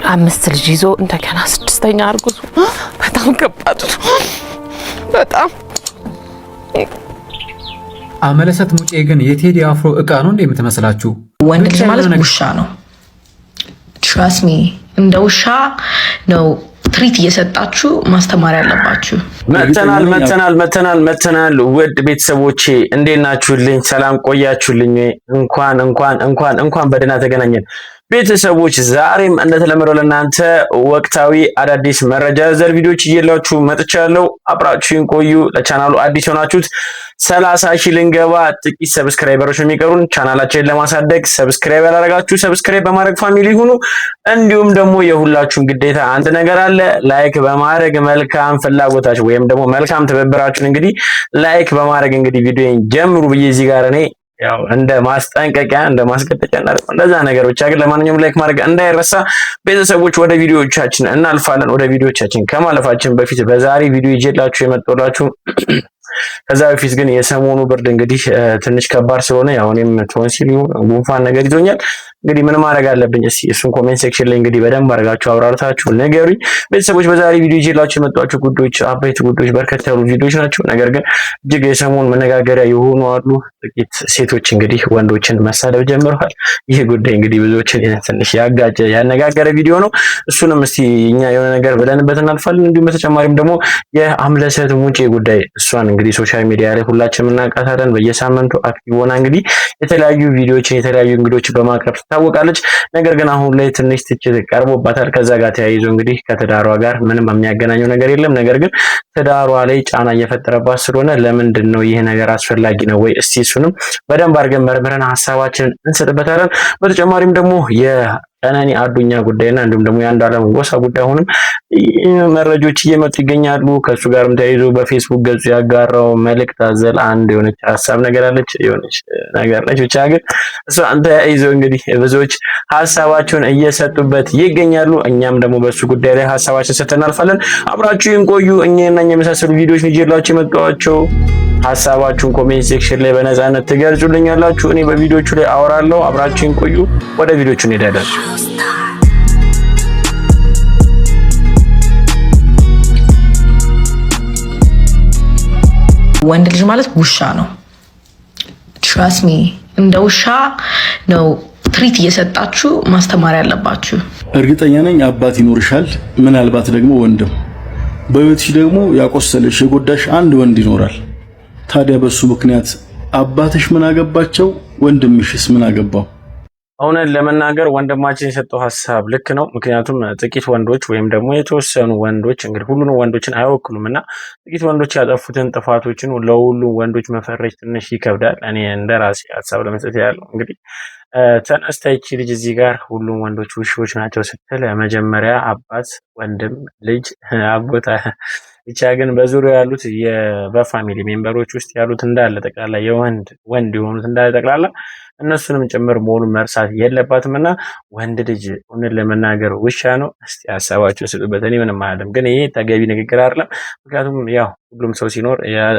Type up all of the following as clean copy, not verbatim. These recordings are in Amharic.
አምስት ልጅ ይዞ እንደገና ስድስተኛ አርጉዙ በጣም ከባድ ነው። በጣም አመለሰት ሙጬ ግን የቴዲ አፍሮ እቃ ነው እንዴ የምትመስላችሁ? ወንድ ልጅ ማለት ውሻ ነው። ትራስት ሚ እንደ ውሻ ነው ትሪት እየሰጣችሁ ማስተማር ያለባችሁ። መተናል ውድ ቤተሰቦቼ እንዴት ናችሁልኝ? ሰላም ቆያችሁልኝ? እንኳን በደህና ተገናኘን ቤተሰቦች። ዛሬም እንደተለመደው ለእናንተ ወቅታዊ አዳዲስ መረጃ ዘር ቪዲዮዎች እየላችሁ መጥቻለሁ። አብራችሁን ቆዩ። ለቻናሉ አዲስ ሆናችሁት 30 ሺህ ልንገባ ጥቂት ሰብስክራይበሮች የሚቀሩን ቻናላችንን ለማሳደግ ሰብስክራይብ ያላረጋችሁ ሰብስክራይብ በማድረግ ፋሚሊ ሁኑ። እንዲሁም ደግሞ የሁላችሁም ግዴታ አንድ ነገር አለ፣ ላይክ በማድረግ መልካም ፍላጎታችሁ ወይም ደግሞ መልካም ትብብራችሁን እንግዲህ ላይክ በማድረግ እንግዲህ ቪዲዮን ጀምሩ ብዬ እዚህ ጋር እኔ ያው እንደ ማስጠንቀቂያ እንደ ማስቀጠቂያ እንደዛ ነገር ብቻ ግን ለማንኛውም ላይክ ማድረግ እንዳይረሳ ቤተሰቦች። ወደ ቪዲዮዎቻችን እናልፋለን። ወደ ቪዲዮዎቻችን ከማለፋችን በፊት በዛሬ ቪዲዮ ይዤላችሁ የመጣሁላችሁ ከዛ በፊት ግን የሰሞኑ ብርድ እንግዲህ ትንሽ ከባድ ስለሆነ ያው እኔም ቶንሲል ጉንፋን ነገር ይዞኛል። እንግዲህ ምን ማድረግ አለብኝ? እስኪ እሱን ኮሜንት ሴክሽን ላይ እንግዲህ በደንብ አድርጋችሁ አብራርታችሁ ንገሩኝ ቤተሰቦች። በዛሬ ቪዲዮ ይዤላችሁ የመጣኋቸው ጉዳዮች አበይት ጉዳዮች በርከት ያሉ ቪዲዮዎች ናቸው። ነገር ግን እጅግ የሰሞኑ መነጋገሪያ የሆኑ አሉ። ጥቂት ሴቶች እንግዲህ ወንዶችን መሳደብ ጀምረዋል። ይህ ጉዳይ እንግዲህ ብዙዎችን ትንሽ ያነጋገረ ቪዲዮ ነው። እሱንም እስቲ እኛ የሆነ ነገር ብለንበት እናልፋለን። እንዲሁም በተጨማሪም ደግሞ የአምለሰት ሙጬ ጉዳይ እሷን እንግዲህ ሶሻል ሚዲያ ላይ ሁላችንም እናውቃታለን። በየሳምንቱ አክቲቭ ሆና እንግዲህ የተለያዩ ቪዲዮዎችን የተለያዩ እንግዶችን በማቅረብ ትታወቃለች። ነገር ግን አሁን ላይ ትንሽ ትችት ቀርቦባታል። ከዛ ጋር ተያይዞ እንግዲህ ከትዳሯ ጋር ምንም የሚያገናኘው ነገር የለም። ነገር ግን ትዳሯ ላይ ጫና እየፈጠረባት ስለሆነ ለምንድን ነው ይሄ ነገር አስፈላጊ ነው ወይ? እስቲ እሱንም በደንብ አድርገን መርምረን ሀሳባችንን እንሰጥበታለን። በተጨማሪም ደግሞ ቀነኒ አዱኛ ጉዳይና እንዲሁም ደግሞ የአንዱዓለም ጎሳ ጉዳይ አሁንም መረጃዎች እየመጡ ይገኛሉ። ከሱ ጋርም ተያይዞ በፌስቡክ ገጹ ያጋራው መልእክት አዘል አንድ የሆነች ሀሳብ ነገር አለች የሆነች ነገር ነች። ብቻ ግን እሱ አንተ ተያይዞ እንግዲህ ብዙዎች ሀሳባቸውን እየሰጡበት ይገኛሉ። እኛም ደግሞ በሱ ጉዳይ ላይ ሀሳባችን ሰጥተን እናልፋለን። አብራችሁን ቆዩ። እኛና የመሳሰሉ ቪዲዮዎች ይዤላችሁ የመጣኋቸው ሀሳባችሁን ኮሜንት ሴክሽን ላይ በነፃነት ትገልጹልኛላችሁ። እኔ በቪዲዮቹ ላይ አወራለሁ። አብራችሁን ቆዩ። ወደ ቪዲዮቹ እንሄዳለን። ወንድ ልጅ ማለት ውሻ ነው። ትራስት ሚ እንደ ውሻ ነው ትሪት እየሰጣችሁ ማስተማር ያለባችሁ። እርግጠኛ ነኝ አባት ይኖርሻል፣ ምናልባት ደግሞ ወንድም። በህይወትሽ ደግሞ ያቆሰለሽ የጎዳሽ አንድ ወንድ ይኖራል። ታዲያ በሱ ምክንያት አባትሽ ምን አገባቸው? ወንድምሽስ ምን አገባው? እውነት ለመናገር ወንድማችን የሰጠው ሀሳብ ልክ ነው። ምክንያቱም ጥቂት ወንዶች ወይም ደግሞ የተወሰኑ ወንዶች እንግዲህ ሁሉንም ወንዶችን አይወክሉም እና ጥቂት ወንዶች ያጠፉትን ጥፋቶችን ለሁሉም ወንዶች መፈረጅ ትንሽ ይከብዳል። እኔ እንደራሴ ሀሳብ ለመስጠት ያለው እንግዲህ ተነስታ ይቺ ልጅ እዚህ ጋር ሁሉም ወንዶች ውሾች ናቸው ስትል መጀመሪያ አባት፣ ወንድም፣ ልጅ፣ አጎታ ብቻ ግን በዙሪያው ያሉት በፋሚሊ ሜምበሮች ውስጥ ያሉት እንዳለ ጠቅላላ ወንድ የሆኑት እንዳለ ጠቅላላ እነሱንም ጭምር መሆኑን መርሳት የለባትም እና ወንድ ልጅ እውነት ለመናገር ውሻ ነው። እስቲ ሀሳባችሁ ስጡበት። እኔ ምንም አይደለም፣ ግን ይሄ ተገቢ ንግግር አይደለም። ምክንያቱም ያው ሁሉም ሰው ሲኖር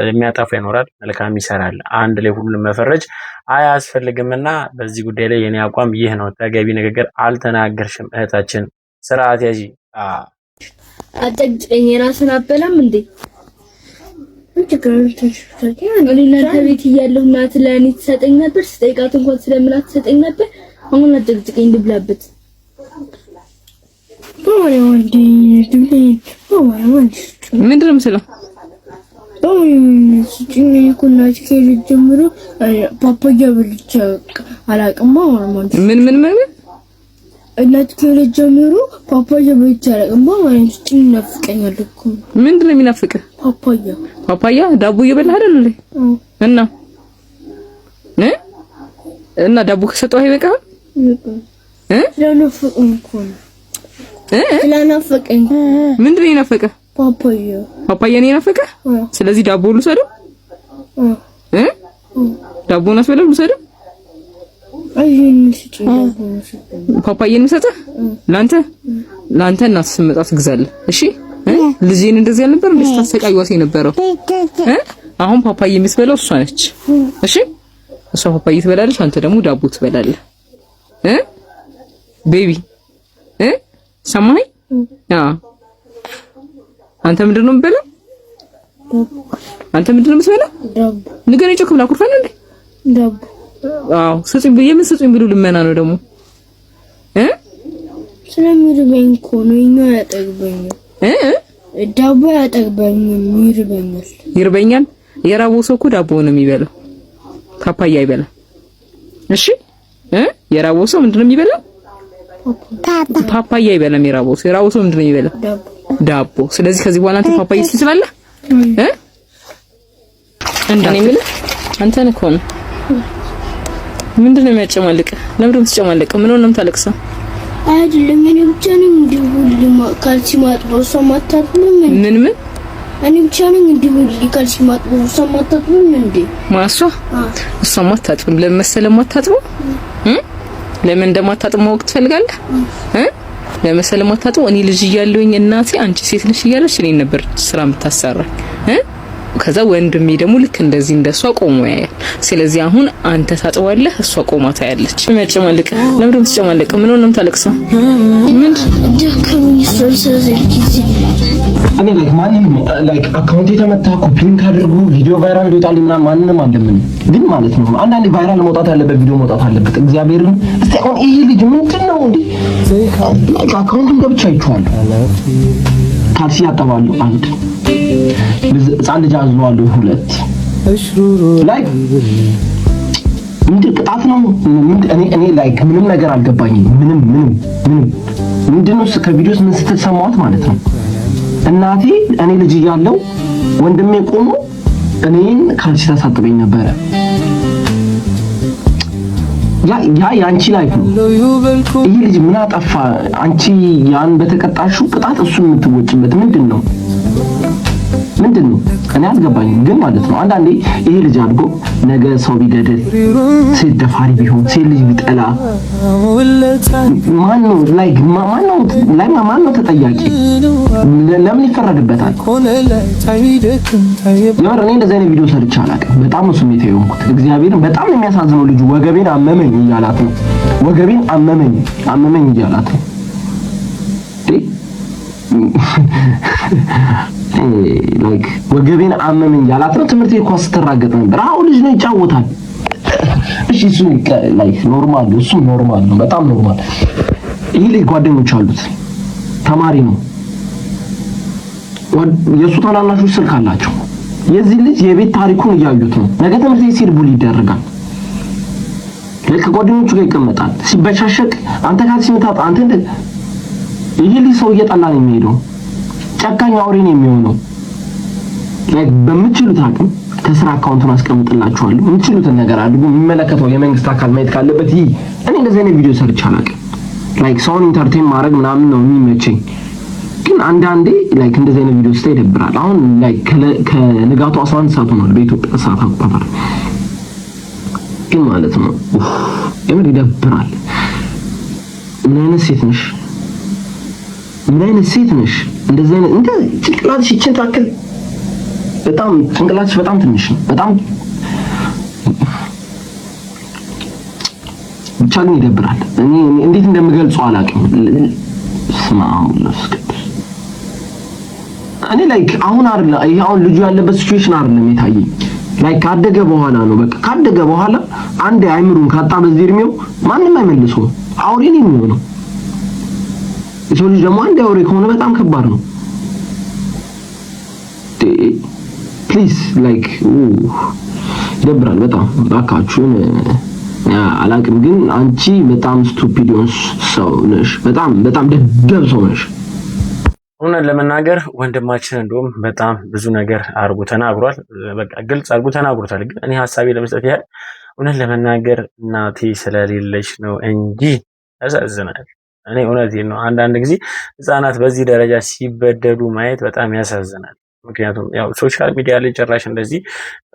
የሚያጠፋ ይኖራል፣ መልካም ይሰራል። አንድ ላይ ሁሉንም መፈረጅ አያስፈልግምና በዚህ ጉዳይ ላይ የኔ አቋም ይህ ነው። ተገቢ ንግግር አልተናገርሽም እህታችን፣ ስርዓት ያዢ። አጠቅጭኝ የራስን አበላም እንዴ እናንተ ቤት እያለሁ እናት ለእኔ ትሰጠኝ ነበር። ስጠይቃት እንኳን ስለምላት ትሰጠኝ ነበር። አሁን አጠቅጭኝ ልብላበት። ምንድን ነው የምትለው? ጀምሮ ፓፓያ በልቼ አላውቅም። ምን እናት ከልጅ ጀምሮ ፓፓያ በልቼ አላውቅም። ማለት ይናፍቀኛል እኮ። ምንድን ነው የሚናፍቅህ? ፓፓያ ዳቦ እየበላህ አይደል? እና ዳቦ ከሰጠው አይበቃም? ስለናፈቀኝ እኮ ነው። ስለናፈቀኝ። ምንድን ነው የናፈቀህ? ፓፓያ ነው የናፈቀህ? ስለዚህ ዳቦ ልውሰደው? ዳቦውን አስበላው ልውሰደው? ፓፓዬን የምሰጥህ ለአንተ እናት ስትመጣ ትግዛለህ። እሺ ልጄን እንደዚህ አልነበር እንዴ ስታሰቃይዋት የነበረው? አሁን ፓፓዬ የምትበላው እሷ ነች። እሺ እሷ ፓፓዬ ትበላለች፣ አንተ ደግሞ ዳቦ ትበላለህ። ቤቢ ሰማኸኝ? አዎ አንተ ምንድን ነው የምትበላው? አንተ ምንድን ነው የምትበላው? ዳቦ ንገረኝ። ጮክ ብላ ኩርፈን እንዴ? ዳቦ አዎ ስጡኝ። የምን ስጡኝ ብሎ ልመና ነው ደግሞ ስለሚርበኝ እኮ ነው። ይኸው ያጠግበኛል። ዳቦ ያጠግበኛል፣ ይርበኛል። ይርበኛል? የራበው ሰው እኮ ዳቦ ነው የሚበላው፣ ፓፓያ አይበላም። እሺ የራበው ሰው ምንድን ነው የሚበላው? ፓፓያ አይበላም። የራበው ሰው ምንድን ነው የሚበላው? ዳቦ። ስለዚህ ከዚህ በኋላ አንተ ፓፓያ ትበላለህ እንደኔ የምልህ አንተን እኮ ነው። ምንድን ነው የሚያጨማልቅ? ለምን ነው የምትጨማልቅ? ምን ሆነህ ነው የምታለቅሰው? አይደለም እኔ ብቻ ነኝ እንዲሁ ካልሲ ማጥበው ሰው ማታጥብም እንዴ? ምን እኔ ብቻ ነኝ እንዲሁ ካልሲ ማጥበው ሰው ማታጥብም እንዴ? ማሷ እሷ ማታጥብም። ለምን መሰለህ ማታጥበው? ለምን እንደማታጥብ ማወቅ ትፈልጋለህ? ለምን ማታጥበው? እኔ ልጅ እያለሁኝ እናቴ አንቺ ሴት ልጅ እያለች እኔን ነበር ስራ የምታሰራኝ። ከዛ ወንድሜ ደግሞ ልክ እንደዚህ እንደሷ ቆሞ ያያል። ስለዚህ አሁን አንተ ታጥባለህ፣ እሷ ቆማ ታያለች። የሚያጨማልቅ ለምን ደም ትጨማልቅ? ምን ሆነህ ነው የምታለቅሰው? ምን ደከመኝ እኔ ማንም አካውንት የተመታ ኮፒን ካደርጉ ቪዲዮ ቫይራል ይወጣል ምናምን ማንንም አለምን ግን ማለት ነው አንዳንዴ ቫይራል መውጣት ያለበት ቪዲዮ መውጣት አለበት። እግዚአብሔርን እስቲ አሁን ይሄ ልጅ ምንድነው እንዴ? አካውንቱን ገብቻ አይቷል። ካልሲ ያጠባሉ አንድ ህፃን ልጅ አዝሏለሁ ሁለት ላይክ ምንድን ቅጣት ነው? እኔ ላይክ ምንም ነገር አልገባኝም። ምንም ምንድነው ከቪዲዮስ ምን ስትሰማዋት ማለት ነው እናቴ እኔ ልጅ እያለሁ ወንድሜ ቆሞ እኔን ካልሲ ታሳጥበኝ ነበረ። ያ ያንቺ ላይፍ ነው። ይሄ ልጅ ምን አጠፋ? አንቺ ያን በተቀጣሽው ቅጣት እሱን የምትወጪበት ምንድነው? እኔ አልገባኝም። ግን ማለት ነው አንዳንዴ ይሄ ልጅ አድጎ ነገ ሰው ቢገድል፣ ሴት ደፋሪ ቢሆን፣ ሴት ልጅ ቢጠላ ማን ነው ተጠያቂ? ለምን ይፈረድበታል? እኔ እንደዚህ አይነት ቪዲዮ ሰርቼ አላውቅም። በጣም ነው ስሜት የሆንኩት። እግዚአብሔርን በጣም የሚያሳዝነው ልጁ ወገቤን አመመኝ እያላት ነው። ወገቤን አመመኝ እያላት ነው። ላይክ ወገቤን አመመኝ ያላት ነው። ትምህርት ቤት ኳስ ስትራገጥ ነበር። አሁን ልጅ ነው ይጫወታል። እሺ እሱ ላይክ ኖርማል ነው። እሱ ኖርማል ነው፣ በጣም ኖርማል። ይሄ ልጅ ጓደኞች አሉት፣ ተማሪ ነው። የሱ ታናናሾች ስልክ አላቸው። የዚህ ልጅ የቤት ታሪኩን እያዩት ነው። ነገ ትምህርት ቤት ሲሄድ ቡሊ ይደረጋል። ከጓደኞቹ ጋር ይቀመጣል። ሲበሻሸቅ አንተ ካልሲ ምታጣ አንተ እንደ ይሄ ልጅ ሰው እየጠላ ነው የሚሄደው። ጨካኝ አውሬ ነው የሚሆነው። በምትችሉት አቅም ከስራ አካውንቱን አስቀምጥላችኋለሁ። የምትችሉትን ነገር አድርጉ። የሚመለከተው የመንግስት አካል ማየት ካለበት እኔ እንደዚህ አይነት ቪዲዮ ሰርቼ አላውቅም። ሰውን ኢንተርቴን ማድረግ ምናምን ነው የሚመቸኝ። ግን አንዳንዴ እንደዚህ አይነት ቪዲዮ ስታይ ይደብራል። አሁን ከንጋቱ 11 ሰዓት ሆኗል በኢትዮጵያ ሰዓት አቆጣጠር። ግን ማለት ነው የምር ይደብራል። ምን አይነት ሴት ነሽ? እንደዚህ አይነት እንደ ጭንቅላትሽ ይችን ታክል በጣም ጭንቅላትሽ በጣም ትንሽ ነው። በጣም ብቻ ግን ይደብራል። እኔ እንዴት እንደምገልጸው አላውቅም። እኔ አሁን ልጁ ያለበት ሲቹዌሽን አይደለም የታየኝ። ካደገ በኋላ ነው። በቃ ካደገ በኋላ አንድ አይምሩን ካጣ በዚህ እድሜው ማንም አይመልሰውም። አውሬ ነው የሚሆነው። የሰው ልጅ ደግሞ አንድ አውሬ ከሆነ በጣም ከባድ ነው። ፕሊዝ ይደብራል በጣም እባካችሁን። አላውቅም ግን አንቺ በጣም ስቱፒድ ሰው ነሽ። በጣም ደደብ ሰው ነሽ። እውነት ለመናገር ወንድማችን እንደውም በጣም ብዙ ነገር አርጉ ተናግሯል። በቃ ግልጽ አርጉ ተናግሮታል። ግን እኔ ሐሳቤ ለመስጠት ያህል እውነት ለመናገር እናቴ ስለሌለች ነው እንጂ ያሳዝናል። እኔ እውነቴን ነው። አንዳንድ ጊዜ ህፃናት በዚህ ደረጃ ሲበደሉ ማየት በጣም ያሳዝናል። ምክንያቱም ያው ሶሻል ሚዲያ ላይ ጭራሽ እንደዚህ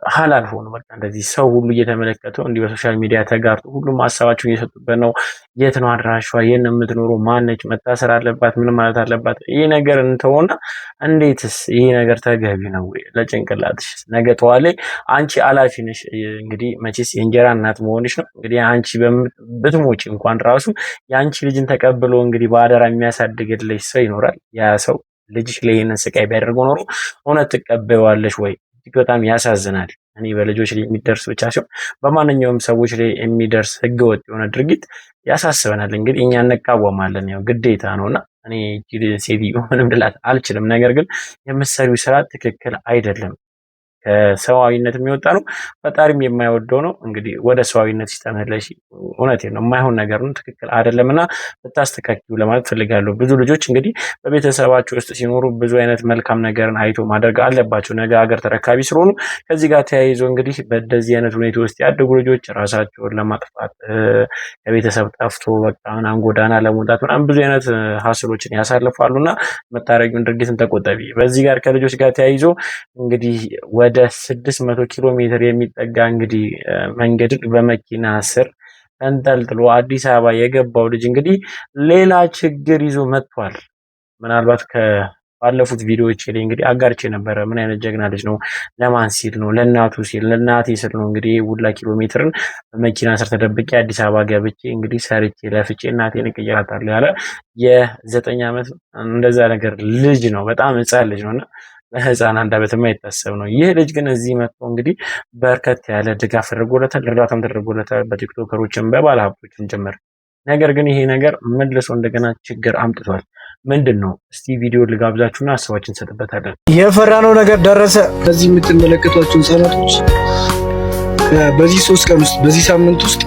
ሐላል ሆኖ በቃ እንደዚህ ሰው ሁሉ እየተመለከተው እንዲህ በሶሻል ሚዲያ ተጋርቶ ሁሉም ሀሳባቸውን እየሰጡበት ነው። የት ነው አድራሿ? የት ነው የምትኖረው? ማነች? መታሰር አለባት? ምን ማለት አለባት? ይሄ ነገር እንተውና እንዴትስ ይሄ ነገር ተገቢ ነው ወይ? ለጭንቅላትሽ ነገ ጠዋት ላይ አንቺ አላፊ ነሽ። እንግዲህ መቼስ የእንጀራ እናት መሆንሽ ነው። እንግዲህ አንቺ ብትሞጪ እንኳን ራሱ የአንቺ ልጅን ተቀብሎ እንግዲህ በአደራ የሚያሳድግልሽ ሰው ይኖራል። ያ ሰው ልጅሽ ላይ ይሄንን ስቃይ ቢያደርገው ኖሮ እውነት ትቀበይዋለሽ ወይ? እጅግ በጣም ያሳዝናል። እኔ በልጆች ላይ የሚደርስ ብቻ ሲሆን በማንኛውም ሰዎች ላይ የሚደርስ ህገወጥ የሆነ ድርጊት ያሳስበናል። እንግዲህ እኛ እንቃወማለን፣ ያው ግዴታ ነውና እኔ ሴትዮ ምንም ልላት አልችልም። ነገር ግን የምትሰሪው ስራ ትክክል አይደለም። ከሰዋዊነት የሚወጣ ነው። ፈጣሪም የማይወደው ነው። እንግዲህ ወደ ሰዋዊነት ሲተመለሽ እውነቴን ነው የማይሆን ነገር ነው፣ ትክክል አይደለምና ብታስተካክሉ ለማለት ፈልጋለሁ። ብዙ ልጆች እንግዲህ በቤተሰባቸው ውስጥ ሲኖሩ ብዙ አይነት መልካም ነገርን አይቶ ማድረግ አለባቸው፣ ነገ ሀገር ተረካቢ ስለሆኑ። ከዚህ ጋር ተያይዞ እንግዲህ በእንደዚህ አይነት ሁኔታ ውስጥ ያደጉ ልጆች ራሳቸውን ለማጥፋት ከቤተሰብ ጠፍቶ በቃ ምናምን ጎዳና ለመውጣት ምናምን ብዙ አይነት ሀስሎችን ያሳልፋሉና መታረጊውን ድርጊትን ተቆጠቢ። በዚህ ጋር ከልጆች ጋር ተያይዞ እንግዲህ ወደ 600 ኪሎ ሜትር የሚጠጋ እንግዲህ መንገድን በመኪና ስር ተንጠልጥሎ አዲስ አበባ የገባው ልጅ እንግዲህ ሌላ ችግር ይዞ መጥቷል። ምናልባት ከባለፉት ቪዲዮዎች ላይ እንግዲህ አጋርቼ ነበረ። ምን አይነት ጀግና ልጅ ነው! ለማን ሲል ነው? ለእናቱ ሲል፣ ለእናቴ ሲል ነው እንግዲህ ሁላ ኪሎ ሜትርን በመኪና ስር ተደብቄ አዲስ አበባ ገብቼ እንግዲህ ሰርቼ ለፍቼ እናቴን እቀይራታለሁ ያለ የ9 ዓመት እንደዛ ነገር ልጅ ነው። በጣም ሕፃን ልጅ ነውና ለህፃን አንደበት የማይታሰብ ነው። ይህ ልጅ ግን እዚህ መጥቶ እንግዲህ በርከት ያለ ድጋፍ ተደርጎለታል፣ እርዳታም ተደርጎለታል በቲክቶከሮችም በባለ ሀብቶችም ጭምር። ነገር ግን ይሄ ነገር መልሶ እንደገና ችግር አምጥቷል። ምንድን ነው? እስቲ ቪዲዮ ልጋብዛችሁና ሀሳባችን እንሰጥበታለን። የፈራነው ነገር ደረሰ። እዚህ የምትመለከቷቸው ህጻናቶች በዚህ 3 ቀን ውስጥ በዚህ ሳምንት ውስጥ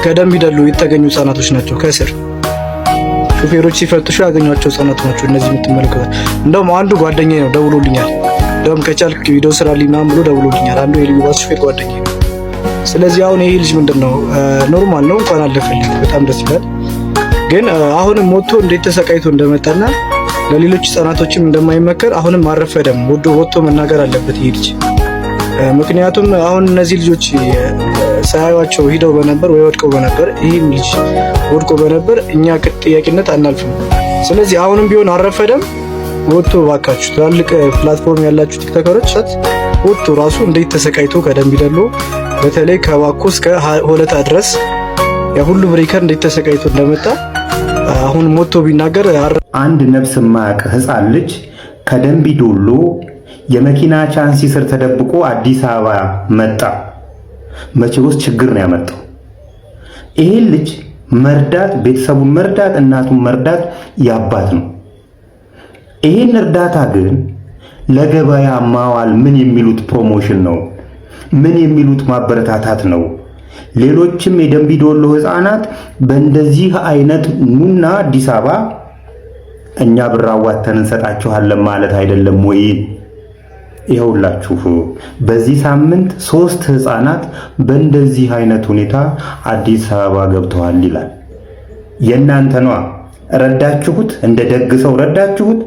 ከደምቢ ዶሎ የተገኙ ህጻናቶች ናቸው። ከስር ሹፌሮች ሲፈትሹ ያገኟቸው ህጻናት ናቸው እነዚህ የምትመለከቱት። እንደውም አንዱ ጓደኛዬ ነው ደውሎልኛል። እንደውም ከቻልክ ቪዲዮ ስራልኝ ምናምን ብሎ ደውሎልኛል። አንዱ የልዩ ባስ ሹፌር ጓደኛዬ ነው። ስለዚህ አሁን ይሄ ልጅ ምንድነው ኖርማል ነው፣ እንኳን አለፈልኝ፣ በጣም ደስ ይላል። ግን አሁንም ሞቶ እንዴት ተሰቃይቶ እንደመጣና ለሌሎች ህጻናቶችም እንደማይመከር አሁንም አረፈደም። ወጥቶ መናገር አለበት ይሄ ልጅ። ምክንያቱም አሁን እነዚህ ልጆች ሳያዩዋቸው ሂደው በነበር ወይ ወድቀው በነበር፣ ይህም ልጅ ወድቆ በነበር እኛ ጥያቄነት አናልፍም። ስለዚህ አሁንም ቢሆን አረፈደም። ወጥቶ ባካችሁ ትላልቅ ፕላትፎርም ያላችሁ ቲክቶከሮች ወጥቶ ራሱ እንዴት ተሰቃይቶ ከደምቢ ዶሎ በተለይ ከባኮ እስከ ሆለታ ድረስ ያ ሁሉ ብሬከር እንዴት ተሰቃይቶ እንደመጣ አሁን ሞቶ ቢናገር። አንድ ነፍስ የማያውቅ ህፃን ልጅ ከደምቢ ዶሎ የመኪና ቻንሲ ስር ተደብቆ አዲስ አበባ መጣ። መቼ ውስጥ ችግር ነው ያመጣው። ይሄን ልጅ መርዳት፣ ቤተሰቡን መርዳት፣ እናቱን መርዳት ያባት ነው። ይሄን እርዳታ ግን ለገበያ ማዋል ምን የሚሉት ፕሮሞሽን ነው? ምን የሚሉት ማበረታታት ነው? ሌሎችም የደምቢ ዶሎ ህፃናት በእንደዚህ አይነት ኑና አዲስ አበባ እኛ ብር አዋተን እንሰጣችኋለን ማለት አይደለም ወይ? ይኸውላችሁ በዚህ ሳምንት 3 ህፃናት በእንደዚህ አይነት ሁኔታ አዲስ አበባ ገብተዋል ይላል። የእናንተ ነው። ረዳችሁት፣ እንደ ደግ ሰው ረዳችሁት።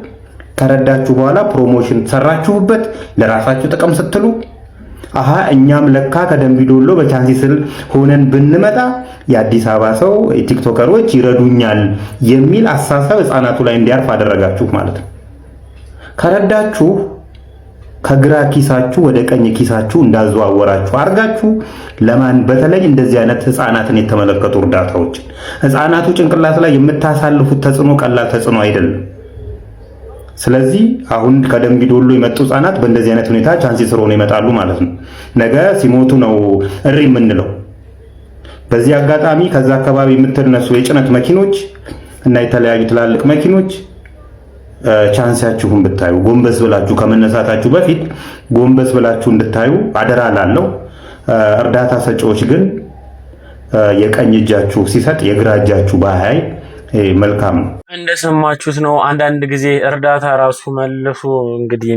ከረዳችሁ በኋላ ፕሮሞሽን ሰራችሁበት ለራሳችሁ ጥቅም ስትሉ። አሃ እኛም ለካ ከደምቢ ዶሎ በቻንሲ ስር ሆነን ብንመጣ የአዲስ አበባ ሰው ቲክቶከሮች ይረዱኛል የሚል አሳሰብ ህፃናቱ ላይ እንዲያርፍ አደረጋችሁ ማለት ነው። ከረዳችሁ ከግራ ኪሳችሁ ወደ ቀኝ ኪሳችሁ እንዳዘዋወራችሁ አርጋችሁ ለማን በተለይ እንደዚህ አይነት ህፃናትን የተመለከቱ እርዳታዎች ህፃናቱ ጭንቅላት ላይ የምታሳልፉት ተጽዕኖ ቀላል ተጽዕኖ አይደለም። ስለዚህ አሁን ከደምቢ ዶሎ የመጡ ህፃናት በእንደዚህ አይነት ሁኔታ ቻንስ ስር ሆነው ይመጣሉ ማለት ነው። ነገ ሲሞቱ ነው እሪ የምንለው። በዚህ አጋጣሚ ከዛ አካባቢ የምትነሱ የጭነት መኪኖች እና የተለያዩ ትላልቅ መኪኖች ቻንሳችሁን ብታዩ ጎንበስ ብላችሁ ከመነሳታችሁ በፊት ጎንበስ ብላችሁ እንድታዩ አደራ ላለው። እርዳታ ሰጪዎች ግን የቀኝ እጃችሁ ሲሰጥ የግራ እጃችሁ ባያይ መልካም ነው። እንደሰማችሁት ነው። አንዳንድ ጊዜ እርዳታ ራሱ መልሶ እንግዲህ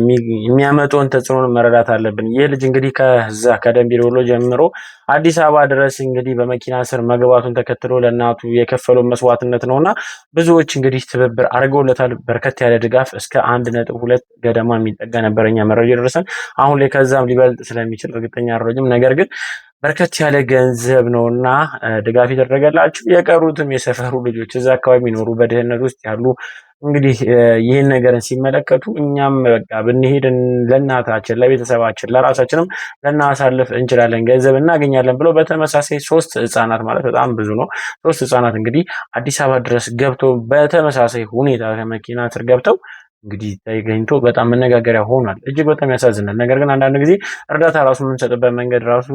የሚያመጣውን ተጽዕኖ መረዳት አለብን። ይህ ልጅ እንግዲህ ከዛ ከደንቢ ዶሎ ጀምሮ አዲስ አበባ ድረስ እንግዲህ በመኪና ስር መግባቱን ተከትሎ ለእናቱ የከፈለው መስዋዕትነት ነውና ብዙዎች እንግዲህ ትብብር አድርገውለታል። በርከት ያለ ድጋፍ እስከ 1.2 ገደማ የሚጠጋ ነበረኛ መረጃ ደረሰን። አሁን ላይ ከዛም ሊበልጥ ስለሚችል እርግጠኛ አይደለሁም። ነገር ግን በርከት ያለ ገንዘብ ነውና ድጋፍ ይደረገላችሁ። የቀሩትም የሰፈሩ ልጆች እዛ አካባቢ የሚኖሩ በድህነት ውስጥ ያሉ እንግዲህ ይህን ነገርን ሲመለከቱ እኛም በቃ ብንሄድ ለእናታችን፣ ለቤተሰባችን፣ ለራሳችንም ልናሳልፍ እንችላለን፣ ገንዘብ እናገኛለን ብለው በተመሳሳይ 3 ህጻናት ማለት በጣም ብዙ ነው። 3 ህጻናት እንግዲህ አዲስ አበባ ድረስ ገብተው በተመሳሳይ ሁኔታ ከመኪና ስር ገብተው እንግዲህ ተገኝቶ በጣም መነጋገሪያ ሆኗል። እጅግ በጣም ያሳዝናል። ነገር ግን አንዳንድ ጊዜ እርዳታ ራሱ የምንሰጥበት መንገድ ራሱ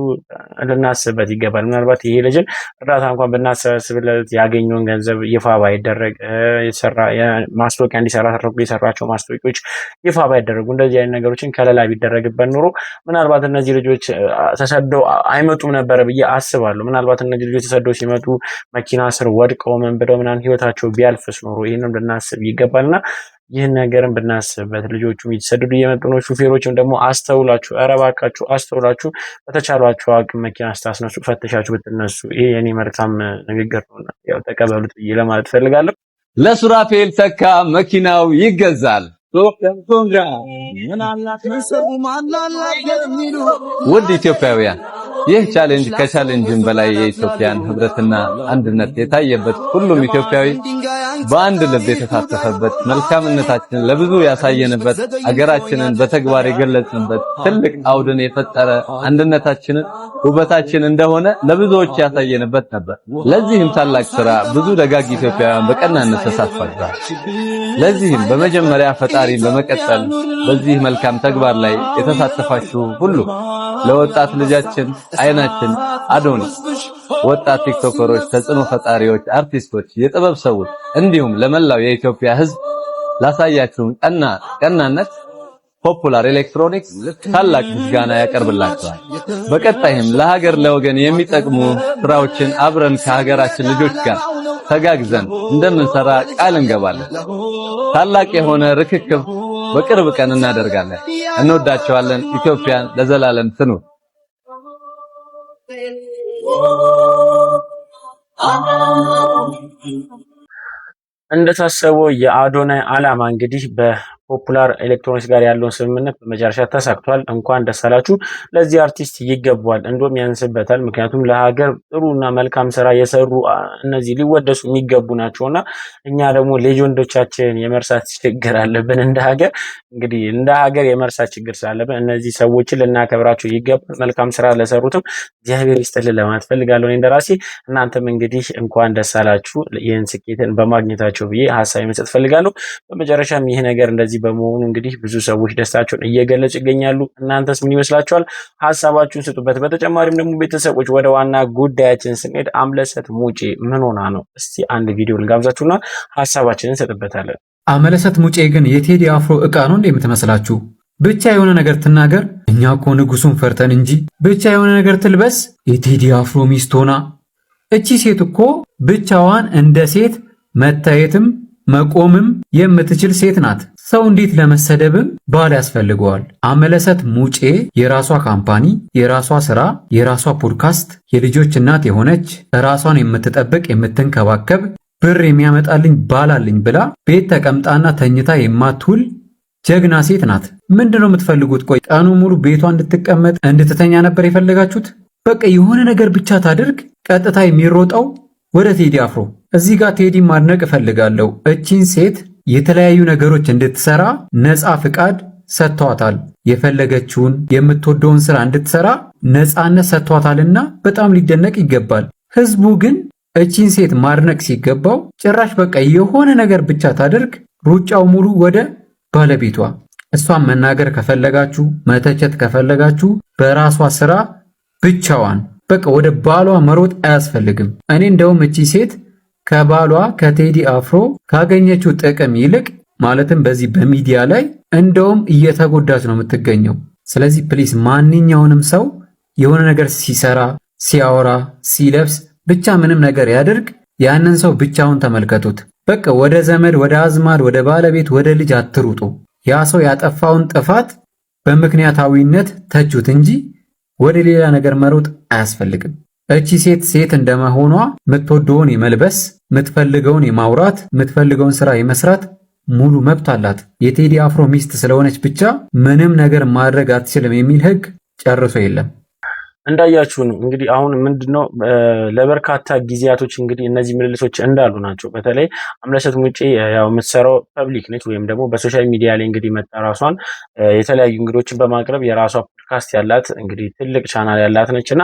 ልናስብበት ይገባል። ምናልባት ይሄ ልጅን እርዳታ እንኳን ብናስብለት ያገኘውን ገንዘብ ይፋ ባይደረግ፣ ማስታወቂያ እንዲሰራ ተደርጎ የሰራቸው ማስታወቂያዎች ይፋ ባይደረጉ፣ እንደዚህ አይነት ነገሮችን ከለላ ቢደረግበት ኑሮ ምናልባት እነዚህ ልጆች ተሰደው አይመጡም ነበር ብዬ አስባለሁ። ምናልባት እነዚህ ልጆች ተሰደው ሲመጡ መኪና ስር ወድቀው ምን ብለው ምናምን ህይወታቸው ቢያልፍስ ኖሮ ይህንን ልናስብ ይገባልና ይህን ነገርን ብናስብበት። ልጆቹም እየተሰደዱ እየመጡ ነው። ሹፌሮችም ደግሞ አስተውላችሁ፣ ኧረ እባካችሁ አስተውላችሁ በተቻሏችሁ አቅም መኪና ስታስነሱ ፈተሻችሁ ብትነሱ። ይሄ የኔ መልካም ንግግር ነው። ያው ተቀበሉት ብዬ ለማለት ፈልጋለሁ። ለሱራፌል ተካ መኪናው ይገዛል። ውድ ኢትዮጵያውያን ይህ ቻሌንጅ ከቻሌንጅም በላይ የኢትዮጵያን ህብረትና አንድነት የታየበት ሁሉም ኢትዮጵያዊ በአንድ ልብ የተሳተፈበት መልካምነታችንን ለብዙ ያሳየንበት አገራችንን በተግባር የገለጽንበት ትልቅ አውድን የፈጠረ አንድነታችንን ውበታችን እንደሆነ ለብዙዎች ያሳየንበት ነበር። ለዚህም ታላቅ ስራ ብዙ ደጋግ ኢትዮጵያውያን በቀናነት ተሳትፈዋል። ለዚህም በመጀመሪያ ፈጣሪን በመቀጠል በዚህ መልካም ተግባር ላይ የተሳተፋችሁ ሁሉ ለወጣት ልጃችን አይናችን አዶኒስ፣ ወጣት ቲክቶከሮች፣ ተጽዕኖ ፈጣሪዎች፣ አርቲስቶች፣ የጥበብ ሰዎች እንዲሁም ለመላው የኢትዮጵያ ሕዝብ ላሳያችሁን ቀናነት ፖፑላር ኤሌክትሮኒክስ ታላቅ ምስጋና ያቀርብላችኋል። በቀጣይም ለሀገር ለወገን የሚጠቅሙ ስራዎችን አብረን ከሀገራችን ልጆች ጋር ተጋግዘን እንደምንሰራ ቃል እንገባለን። ታላቅ የሆነ ርክክብ በቅርብ ቀን እናደርጋለን። እንወዳቸዋለን። ኢትዮጵያን ለዘላለም ትኑር። እንደታሰበው የአዶናይ ዓላማ እንግዲህ በፖፑላር ኤሌክትሮኒክስ ጋር ያለውን ስምምነት በመጨረሻ ተሳክቷል። እንኳን ደስ አላችሁ። ለዚህ አርቲስት ይገባዋል፣ እንደውም ያንስበታል። ምክንያቱም ለሀገር ጥሩና መልካም ስራ የሰሩ እነዚህ ሊወደሱ የሚገቡ ናቸውና እኛ ደግሞ ሌጀንዶቻችን የመርሳት ችግር አለብን። እንደ ሀገር የመርሳት ችግር ስላለብን እነዚህ ሰዎችን ልናከብራቸው ይገባል። መልካም ስራ ለሰሩትም እግዚአብሔር ይስጥልን ለማለት ፈልጋለሁ እኔ እንደራሴ። እናንተም እንግዲህ እንኳን ደስ አላችሁ ይህን ስኬትን በማግኘታችሁ ብዬ ሀሳብ መስጠት ፈልጋለሁ። በመጨረሻም ይህ ነገር እንደዚህ በመሆኑ እንግዲህ ብዙ ሰዎች ደስታቸውን እየገለጹ ይገኛሉ። እናንተስ ምን ይመስላችኋል? ሀሳባችሁን ስጡበት። በተጨማሪም ደግሞ ቤተሰቦች ወደ ዋና ጉዳያችን ስንሄድ አምለሰት ሙጬ ምን ሆና ነው? እስቲ አንድ ቪዲዮ ልጋብዛችሁና ሀሳባችንን እንሰጥበታለን። አምለሰት ሙጬ ግን የቴዲ አፍሮ ዕቃ ነው እንደ የምትመስላችሁ? ብቻ የሆነ ነገር ትናገር። እኛ እኮ ንጉሱን ፈርተን እንጂ ብቻ የሆነ ነገር ትልበስ። የቴዲ አፍሮ ሚስት ሆና እቺ ሴት እኮ ብቻዋን እንደ ሴት መታየትም መቆምም የምትችል ሴት ናት። ሰው እንዴት ለመሰደብም ባል ያስፈልገዋል? አምለሰት ሙጬ የራሷ ካምፓኒ፣ የራሷ ስራ፣ የራሷ ፖድካስት፣ የልጆች እናት የሆነች ራሷን የምትጠብቅ የምትንከባከብ ብር የሚያመጣልኝ ባል አለኝ ብላ ቤት ተቀምጣና ተኝታ የማትውል ጀግና ሴት ናት። ምንድነው የምትፈልጉት? ቆይ ቀኑ ሙሉ ቤቷ እንድትቀመጥ እንድትተኛ ነበር የፈለጋችሁት? በቃ የሆነ ነገር ብቻ ታድርግ። ቀጥታ የሚሮጠው ወደ ቴዲ አፍሮ። እዚህ ጋር ቴዲ ማድነቅ እፈልጋለሁ። እቺን ሴት የተለያዩ ነገሮች እንድትሰራ ነፃ ፍቃድ ሰጥቷታል። የፈለገችውን የምትወደውን ስራ እንድትሰራ ነፃነት ሰጥቷታልና በጣም ሊደነቅ ይገባል። ህዝቡ ግን እቺን ሴት ማድነቅ ሲገባው ጭራሽ በቃ የሆነ ነገር ብቻ ታድርግ። ሩጫው ሙሉ ወደ ባለቤቷ። እሷን መናገር ከፈለጋችሁ መተቸት ከፈለጋችሁ በራሷ ስራ ብቻዋን በቃ ወደ ባሏ መሮጥ አያስፈልግም። እኔ እንደውም እቺ ሴት ከባሏ ከቴዲ አፍሮ ካገኘችው ጥቅም ይልቅ ማለትም በዚህ በሚዲያ ላይ እንደውም እየተጎዳች ነው የምትገኘው። ስለዚህ ፕሊስ ማንኛውንም ሰው የሆነ ነገር ሲሰራ፣ ሲያወራ፣ ሲለብስ ብቻ ምንም ነገር ያድርግ፣ ያንን ሰው ብቻውን ተመልከቱት። በቃ ወደ ዘመድ፣ ወደ አዝማድ፣ ወደ ባለቤት፣ ወደ ልጅ አትሩጡ። ያ ሰው ያጠፋውን ጥፋት በምክንያታዊነት ተቹት እንጂ ወደ ሌላ ነገር መሮጥ አያስፈልግም። እቺ ሴት እንደመሆኗ የምትወደውን የመልበስ፣ የምትፈልገውን የማውራት፣ የምትፈልገውን ስራ የመስራት ሙሉ መብት አላት። የቴዲ አፍሮ ሚስት ስለሆነች ብቻ ምንም ነገር ማድረግ አትችልም የሚል ህግ ጨርሶ የለም። እንዳያችሁ ነው እንግዲህ አሁን ምንድነው ለበርካታ ጊዜያቶች እንግዲህ እነዚህ ምልልሶች እንዳሉ ናቸው። በተለይ አምለሰት ሙጬ ያው የምትሰራው ፐብሊክ ነች ወይም ደግሞ በሶሻል ሚዲያ ላይ እንግዲህ መጣ ራሷን የተለያዩ እንግዶችን በማቅረብ የራሷ ፖድካስት ያላት እንግዲህ ትልቅ ቻናል ያላት ነችና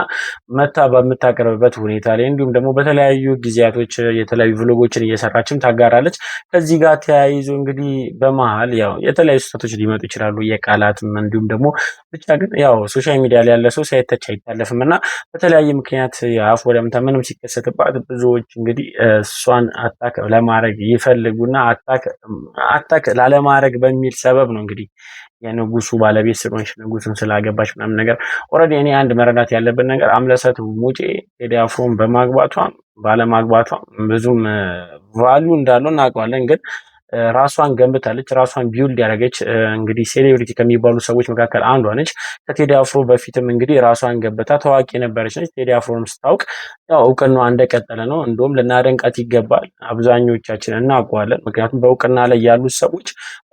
መታ በምታቀርብበት ሁኔታ ላይ እንዲሁም ደግሞ በተለያዩ ጊዜያቶች የተለያዩ ቭሎጎችን እየሰራችም ታጋራለች። ከዚህ ጋር ተያይዞ እንግዲህ በመሃል ያው የተለያዩ ስህተቶች ሊመጡ ይችላሉ፣ የቃላትም እንዲሁም ደግሞ ብቻ ግን ያው ሶሻል ሚዲያ ላይ ያለ ሰው ሳይተች አይታለፍምና በተለያየ ምክንያት የአፍ ወለምታ ምንም ሲከሰትባት ብዙዎች እንግዲህ እሷን አታክ ለማድረግ ይፈልጉና አታክ ላለማድረግ በሚል ሰበብ ነው እንግዲህ የንጉሱ ባለቤት ስለሆነች ንጉሱን ስላገባች ምናምን ነገር ኦልሬዲ እኔ አንድ መረዳት ያለብን ነገር አምለሰት ሙጬ ቴዲ አፍሮን በማግባቷ ባለማግባቷ ብዙም ቫልዩ እንዳለው እናውቀዋለን ግን ራሷን ገንብታለች። ራሷን ቢውልድ ያደረገች እንግዲህ ሴሌብሪቲ ከሚባሉ ሰዎች መካከል አንዷ ነች። ከቴዲ አፍሮ በፊትም እንግዲህ ራሷን ገንብታ ታዋቂ የነበረች ነች። ቴዲ አፍሮንም ስታውቅ ያው እውቅናዋ እንደቀጠለ ነው። እንደውም ልናደንቃት ይገባል። አብዛኞቻችን እናውቀዋለን። ምክንያቱም በእውቅና ላይ ያሉት ሰዎች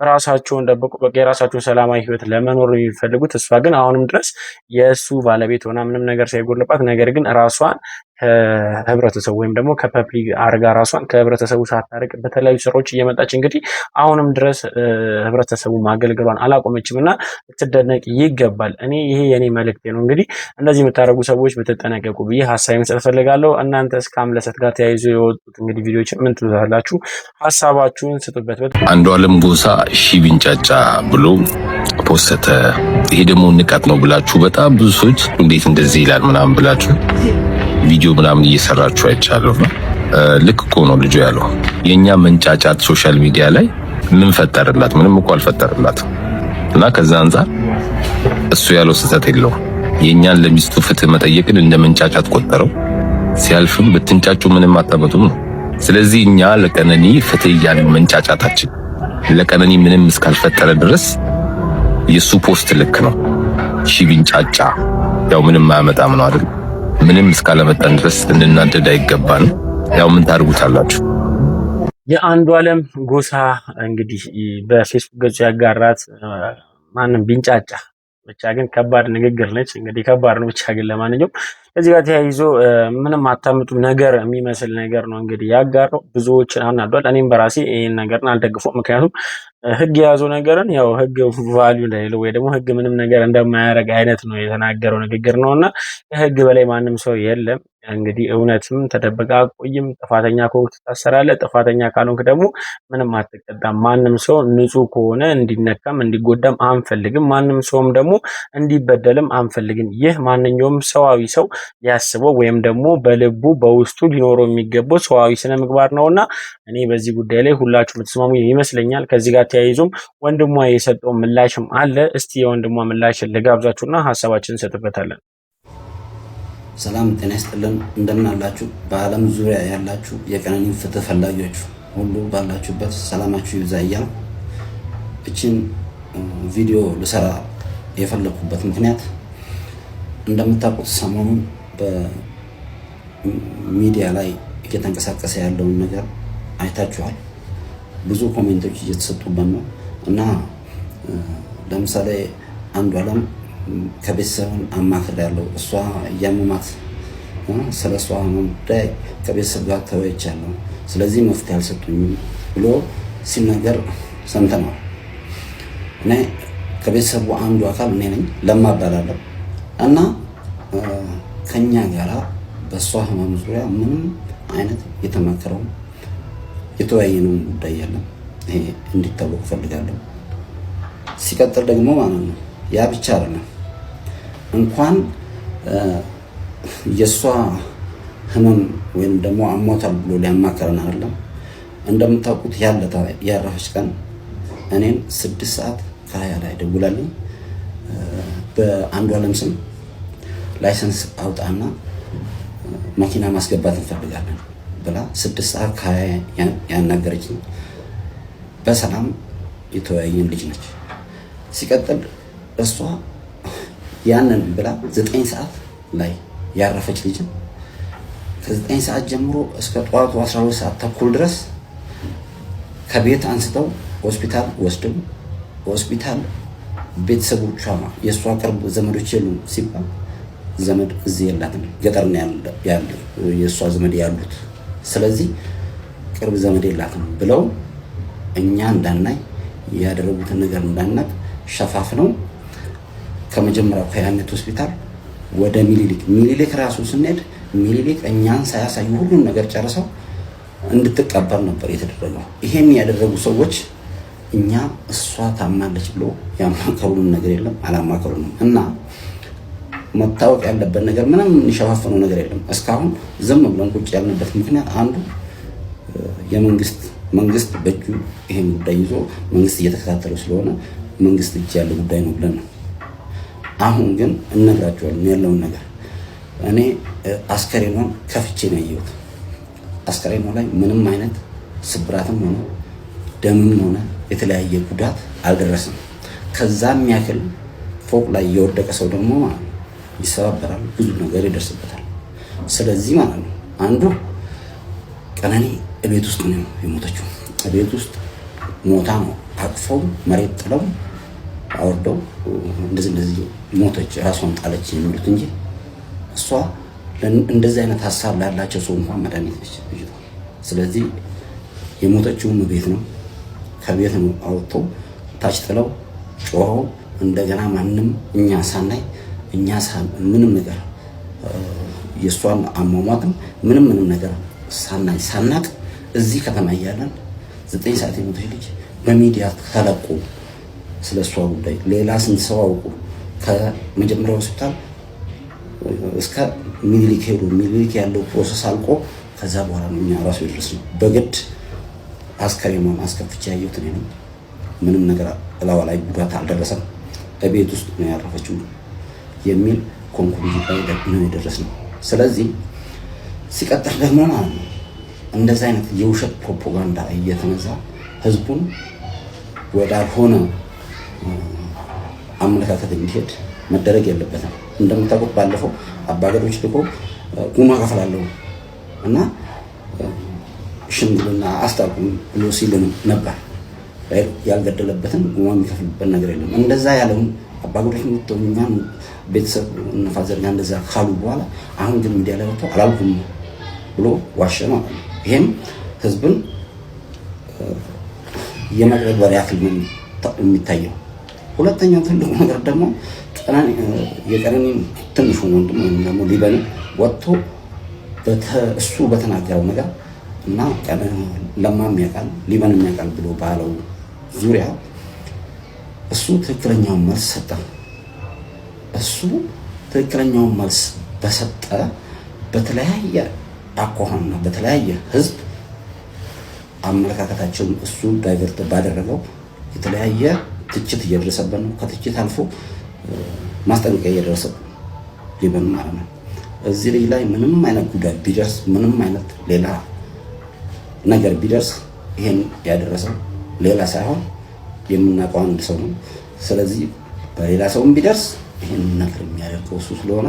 ራሳቸውን ደብቆ በቃ የራሳቸውን ሰላማዊ ሕይወት ለመኖር ነው የሚፈልጉት። እሷ ግን አሁንም ድረስ የእሱ ባለቤት ሆና ምንም ነገር ሳይጎልባት ነገር ግን ራሷን ከህብረተሰቡ ወይም ደግሞ ከፐብሊክ አርጋ ራሷን ከህብረተሰቡ ሳታርቅ በተለያዩ ስራዎች እየመጣች እንግዲህ አሁንም ድረስ ህብረተሰቡ ማገልገሏን አላቆመችም እና ልትደነቅ ይገባል። ይሄ የኔ መልእክቴ ነው። እንግዲህ እንደዚህ የምታደርጉ ሰዎች ብትጠነቀቁ ብዬ ሀሳብ መስጠት ፈልጋለሁ። እናንተ እስከ አምለሰት ጋር ተያይዞ የወጡት እንግዲህ ቪዲዮዎችን ምን ትሉታላችሁ? ሀሳባችሁን ስጡበት። አንዷለም ጎሳ ሺ ቢንጫጫ ብሎ ፖስተተ። ይሄ ደግሞ ንቀት ነው ብላችሁ በጣም ብዙ ሰዎች እንዴት እንደዚህ ይላል ምናምን ብላችሁ ቪዲዮ ምናምን እየሰራችሁ አይቻለሁ። ልክ እኮ ነው ልጁ ያለው። የኛ መንጫጫት ሶሻል ሚዲያ ላይ ምን ፈጠረላት? ምንም እኮ አልፈጠረላት። እና ከዛ አንፃር እሱ ያለው ስህተት የለው። የኛን ለሚስቱ ፍትህ መጠየቅን እንደ መንጫጫት ቆጠረው። ሲያልፍም ብትንጫጩ ምንም አታመጡም ነው። ስለዚህ እኛ ለቀነኒ ፍትህ እያልን መንጫጫታችን ለቀነኒ ምንም እስካልፈጠረ ድረስ የሱ ፖስት ልክ ነው። ሺ ቢንጫጫ ያው ምንም አያመጣም ነው አይደል? ምንም እስካለመጣን ድረስ እንድናደድ አይገባንም። ያው ምን ታርጉታላችሁ? የአንዷለም ጎሳ እንግዲህ በፌስቡክ ገጹ ያጋራት ማንም ቢንጫጫ ብቻ ግን ከባድ ንግግር ነች። እንግዲህ ከባድ ነው ብቻ ግን ለማንኛውም ከዚህ ጋር ተያይዞ ምንም አታምጡ ነገር የሚመስል ነገር ነው እንግዲህ ያጋራው። ብዙዎችን አናዷል። እኔም በራሴ ይሄን ነገርን አልደግፈው። ምክንያቱም ህግ የያዘው ነገርን ያው ህግ ቫልዩ እንደሌለው ወይ ደግሞ ህግ ምንም ነገር እንደማያደርግ አይነት ነው የተናገረው ንግግር ነውና ከህግ በላይ ማንም ሰው የለም። እንግዲህ እውነትም ተደብቃ አቆይም። ጥፋተኛ ከሆንክ ትታሰራለህ። ጥፋተኛ ካልሆንክ ደግሞ ምንም አትቀጣም። ማንም ሰው ንጹህ ከሆነ እንዲነካም እንዲጎዳም አንፈልግም። ማንም ሰውም ደግሞ እንዲበደልም አንፈልግም። ይህ ማንኛውም ሰዋዊ ሰው ሊያስበው ወይም ደግሞ በልቡ በውስጡ ሊኖረው የሚገባው ሰዋዊ ስነ ምግባር ነውና እኔ በዚህ ጉዳይ ላይ ሁላችሁ የምትስማሙ ይመስለኛል። ከዚህ ጋር ተያይዞም ወንድሟ የሰጠው ምላሽም አለ። እስቲ የወንድሟ ምላሽ ልጋብዛችሁና ሀሳባችንን እንሰጥበታለን። ሰላም ጤና ይስጥልን። እንደምን አላችሁ? በዓለም ዙሪያ ያላችሁ የቀነኒን ፍትህ ፈላጊዎች ሁሉ ባላችሁበት ሰላማችሁ ይብዛ እያልኩ እችን ቪዲዮ ልሰራ የፈለኩበት ምክንያት እንደምታውቁት ሰሞኑን በሚዲያ ላይ እየተንቀሳቀሰ ያለውን ነገር አይታችኋል። ብዙ ኮሜንቶች እየተሰጡበት ነው እና ለምሳሌ አንዷለም ከቤተሰብን አማክር ያለው እሷ እያመማት ስለ እሷ ጉዳይ ከቤተሰብ ጋር ተወያይቻለሁ፣ ስለዚህ መፍትሄ አልሰጡኝም ብሎ ሲናገር ሰምተናል። እኔ ከቤተሰቡ አንዱ አካል እኔ ነኝ፣ ለማ እባላለሁ እና ከኛ ጋራ በእሷ ህመም ዙሪያ ምንም አይነት የተመከረው የተወያየነው ጉዳይ የለም። ይሄ እንዲታወቅ ፈልጋለሁ። ሲቀጥል ደግሞ ማለት ነው ያ ብቻ አይደለም፣ እንኳን የሷ ህመም ወይም ደግሞ አሞታል ብሎ ሊያማከረን አይደለም። እንደምታውቁት ያረፈች ቀን እኔን 6:20 ላይ ደውላልኝ በአንዷለም ስም ላይሰንስ አውጣና መኪና ማስገባት እንፈልጋለን ብላ 6 ሰዓት ከ20 ያናገረችኝ በሰላም የተወያየን ልጅ ነች። ሲቀጥል እሷ ያንን ብላ 9 ሰዓት ላይ ያረፈች ልጅ ከ9 ሰዓት ጀምሮ እስከ ጠዋቱ 12 ሰዓት ተኩል ድረስ ከቤት አንስተው ሆስፒታል ወስደው ሆስፒታል ቤተሰቦቿ የእሷ ቅርብ ዘመዶች የሉ ሲባል ዘመድ እዚህ የላትም፣ ገጠር ነው ያለው የእሷ ዘመድ ያሉት። ስለዚህ ቅርብ ዘመድ የላትም ብለው እኛ እንዳናይ ያደረጉትን ነገር እንዳናቅ ሸፋፍነው ከመጀመሪያው ከያኔት ሆስፒታል ወደ ሚኒሊክ ራሱ ስንሄድ ሚኒሊክ እኛን ሳያሳዩ ሁሉን ነገር ጨርሰው እንድትቀበር ነበር የተደረገው። ይሄን ያደረጉ ሰዎች እኛ እሷ ታማለች ብሎ ያማከሩን ነገር የለም፣ አላማከሩንም። እና መታወቅ ያለበት ነገር ምንም የሚሸፋፈነው ነገር የለም። እስካሁን ዝም ብለን ቁጭ ያልንበት ምክንያት አንዱ መንግስት በእጁ ይሄን ጉዳይ ይዞ መንግስት እየተከታተለው ስለሆነ መንግስት እጅ ያለ ጉዳይ ነው ብለን ነው። አሁን ግን እነግራቸዋለን ያለውን ነገር። እኔ አስከሬኗን ከፍቼ ነው ያየሁት። አስከሬኗ ላይ ምንም አይነት ስብራትም ሆነ ደምም ሆነ የተለያየ ጉዳት አልደረሰም። ከዛም ያክል ፎቅ ላይ የወደቀ ሰው ደግሞ ይሰባበራል፣ ብዙ ነገር ይደርስበታል። ስለዚህ ማለት ነው አንዱ ቀነኒ እቤት ውስጥ ነው የሞተችው። እቤት ውስጥ ሞታ ነው አቅፈው መሬት ጥለው አወርደው እንደዚህ ሞተች፣ ራሷን ጣለች የሚሉት እንጂ እሷ እንደዚህ አይነት ሀሳብ ላላቸው ሰው እንኳን መድኃኒት ነች። ስለዚህ የሞተችውም ቤት ነው። ከቤት ነው አውጥተው ታች ጥለው ጮኸው እንደገና ማንም እኛ ሳናይ ምንም ነገር የእሷን አሟሟትም ምንም ነገር ሳናቅ እዚህ ከተማ እያለን 9 ሰዓት የሞተች ልጅ በሚዲያ ተለቆ ስለሷ ጉዳይ ሌላ ስንት ሰው አውቁ ከመጀመሪያው ሆስፒታል እስከ ሚኒሊክ ሄዱ። ሚኒሊክ ያለው ፕሮሰስ አልቆ ከዛ በኋላ ነው እኛ ራሱ የደረስነው። በግድ አስከሬኗን አስከፍቼ ያየሁት እኔ ነኝ። ምንም ነገር እላዋ ላይ ጉዳት አልደረሰም፣ እቤት ውስጥ ነው ያረፈችው የሚል ኮንክሉዥን ላይ ነው የደረስነው። ስለዚህ ሲቀጥል ደግሞ ማለት ነው እንደዚህ አይነት የውሸት ፕሮፓጋንዳ እየተነዛ ህዝቡን ወዳልሆነ አመለካከት እንዲሄድ መደረግ የለበትም። እንደምታውቁት ባለፈው አባገዶች ልኮ ጉማ ከፍላለሁ እና ሽምግልና አስታርቁም ብሎ ሲልን ነበር። ያልገደለበትን ጉማ የሚከፍልበት ነገር የለም። እንደዛ ያለውን አባገዶች ምትኛን ቤተሰብ ነፋዘር ጋር እንደዛ ካሉ በኋላ አሁን ግን ሚዲያ ላይ ወጥቶ አላልኩም ብሎ ዋሸ ማለት ነው። ይሄም ህዝብን የመቅረብ ያክል ነው የሚታየው። ሁለተኛው ትልቁ ነገር ደግሞ የቀነኒ ትንሹ ወንድም ወይም ደግሞ ሊበን ወጥቶ እሱ በተናገረው ነገር እና ለማም ያውቃል ሊበንም ያውቃል ብሎ ባለው ዙሪያ እሱ ትክክለኛውን መልስ ሰጠ። እሱ ትክክለኛውን መልስ በሰጠ በተለያየ አኳኋንና በተለያየ ህዝብ አመለካከታቸውን እሱ ዳይቨርት ባደረገው የተለያየ ትችት እየደረሰበት ነው። ከትችት አልፎ ማስጠንቀቂያ እየደረሰበት ሊበን ማለት ነው። እዚህ ልጅ ላይ ምንም አይነት ጉዳት ቢደርስ ምንም አይነት ሌላ ነገር ቢደርስ ይሄን ያደረሰው ሌላ ሳይሆን የምናውቀው አንድ ሰው ነው። ስለዚህ በሌላ ሰውም ቢደርስ ይሄን ነገር የሚያደርገው እሱ ስለሆነ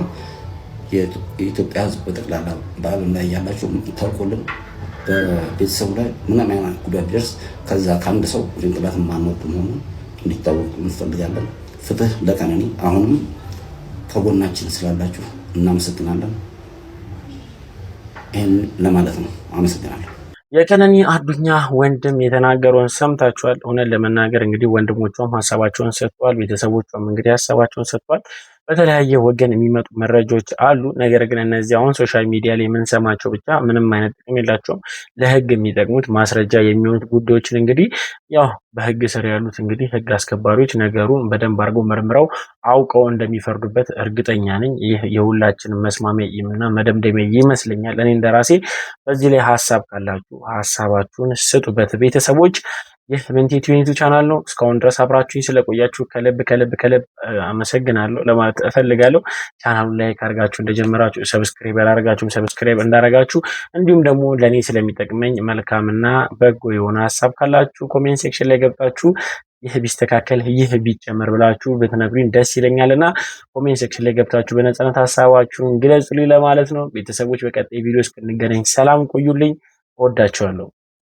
የኢትዮጵያ ህዝብ በጠቅላላ በዓለም ላይ ያላችሁ ታውቁልን በቤተሰቡ ላይ ምንም አይነት ጉዳት ቢደርስ ከዛ ከአንድ ሰው ጭንቅላት ማንወጥ መሆኑን እንዲታወቅ እንፈልጋለን። ፍትህ ለቀነኒ። አሁንም ከጎናችን ስላላችሁ እናመሰግናለን። ይህን ለማለት ነው። አመሰግናለሁ። የቀነኒ አዱኛ ወንድም የተናገረውን ሰምታችኋል። እውነት ለመናገር እንግዲህ ወንድሞቿም ሀሳባቸውን ሰጥቷል፣ ቤተሰቦቿም እንግዲህ ሀሳባቸውን ሰጥቷል። በተለያየ ወገን የሚመጡ መረጃዎች አሉ። ነገር ግን እነዚህ አሁን ሶሻል ሚዲያ ላይ የምንሰማቸው ብቻ ምንም አይነት ጥቅም የላቸውም። ለህግ የሚጠቅሙት ማስረጃ የሚሆኑት ጉዳዮችን እንግዲህ ያው በህግ ስር ያሉት እንግዲህ ህግ አስከባሪዎች ነገሩን በደንብ አድርገው መርምረው አውቀው እንደሚፈርዱበት እርግጠኛ ነኝ። ይህ የሁላችንም መስማሚያና መደምደሚያ ይመስለኛል። እኔ እንደራሴ በዚህ ላይ ሀሳብ ካላችሁ ሀሳባችሁን ስጡበት። ቤተሰቦች ይህ ምንቴ ዩቲዩብ ቻናል ነው። እስካሁን ድረስ አብራችሁኝ ስለቆያችሁ ከልብ ከልብ ከልብ አመሰግናለሁ ለማለት እፈልጋለሁ። ቻናሉን ላይክ አድርጋችሁ እንደጀመራችሁ ሰብስክራይብ ያላደረጋችሁም ሰብስክራይብ እንዳደረጋችሁ እንዲሁም ደግሞ ለኔ ስለሚጠቅመኝ መልካምና በጎ የሆነ ሀሳብ ካላችሁ ኮሜንት ሴክሽን ላይ ገብታችሁ ይህ ቢስተካከል ይህ ቢጨመር ብላችሁ ብትነግሩኝ ደስ ይለኛልና ኮሜንት ሴክሽን ላይ ገብታችሁ በነጻነት ሀሳባችሁን ግለጹልኝ ለማለት ነው። ቤተሰቦች በቀጣይ ቪዲዮ እስክንገናኝ ሰላም ቆዩልኝ። እወዳችኋለሁ።